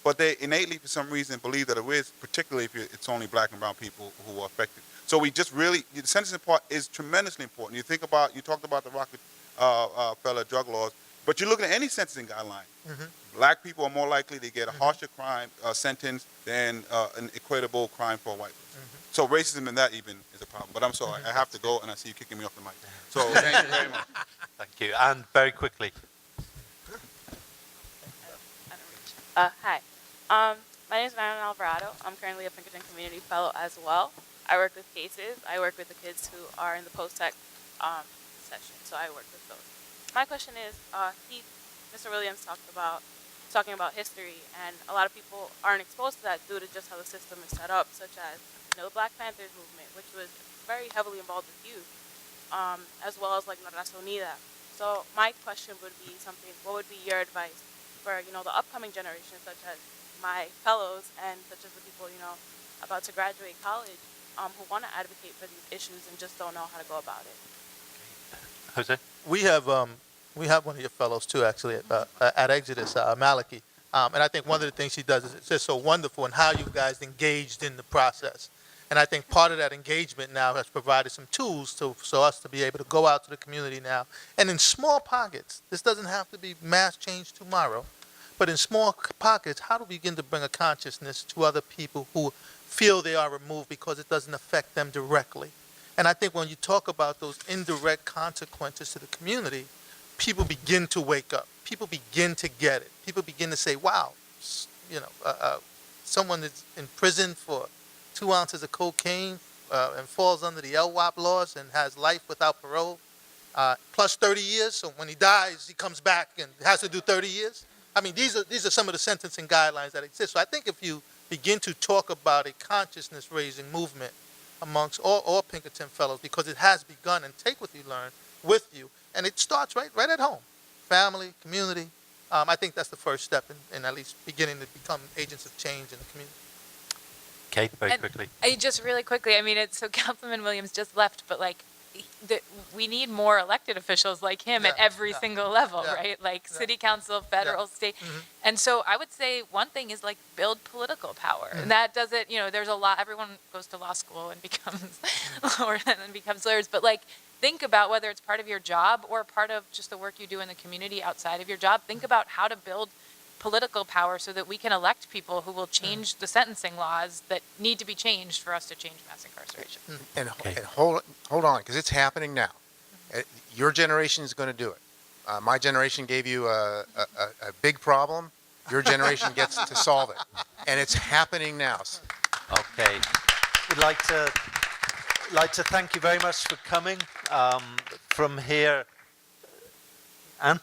but they innately, for some reason, believe that it is, particularly if it's only black and brown people who are affected. So we just really, the sentencing part is tremendously important. You talked about the Rockefeller drug laws, but you look at any sentencing guideline. Black people are more likely to get a harsher crime sentence than an equatable crime for a white person. So racism in that even is a problem. But I'm sorry, I have to go, and I see you kicking me off the mic. So thank you very much. Thank you. And very quickly. Hi. My name is Marilyn Alvarado. I'm currently a Pinkerton Community Fellow as well. I work with cases. I work with the kids who are in the post-tech session, so I work with those. My question is, Mr. Williams talking about history, and a lot of people aren't exposed to that due to just how the system is set up, such as the Black Panthers movement, which was very heavily involved with youth, as well as like No Raza Unida. So my question would be what would be your advice for the upcoming generation, such as my fellows and such as the people about to graduate college, who want to advocate for these issues and just don't know how to go about it? Jose? We have one of your fellows too, actually, at Exodus, Maliki. And I think one of the things she does is it's just so wonderful in how you guys engaged in the process. And I think part of that engagement now has provided some tools so us to be able to go out to the community now. And in small pockets, this doesn't have to be mass change tomorrow, but in small pockets, how do we begin to bring a consciousness to other people who feel they are removed because it doesn't affect them directly? And I think when you talk about those indirect consequences to the community, people begin to wake up. People begin to get it. People begin to say, wow, someone is in prison for 2 ounces of cocaine and falls under the LWOP laws and has life without parole, plus 30 years. So when he dies, he comes back and has to do 30 years. I mean, these are some of the sentencing guidelines that exist. So I think if you begin to talk about a consciousness-raising movement amongst all Pinkerton fellows, because it has begun, and take what you learn with you, and it starts right at home, family, community. I think that's the first step in at least beginning to become agents of change in the community. Kate, very quickly. Just really quickly, I mean, so Councilman Williams just left, but like, we need more elected officials like him at every single level, right? Like city council, federal, state. And so I would say one thing is like build political power. And that doesn't, there's a lot, everyone goes to law school and becomes, or then becomes lawyers, but like, think about whether it's part of your job or part of just the work you do in the community outside of your job. Think about how to build political power so that we can elect people who will change the sentencing laws that need to be changed for us to change mass incarceration. And hold on, because it's happening now. Your generation is going to do it. My generation gave you a big problem. Your generation gets to solve it. And it's happening now. Okay. We'd like to thank you very much for coming. From here, Anne?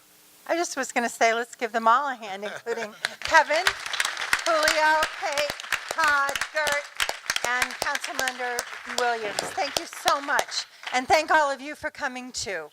I just was going to say, let's give them all a hand, including Kevin, Julio, Kate, Todd, Gert, and Councilmember Williams. Thank you so much. And thank all of you for coming too.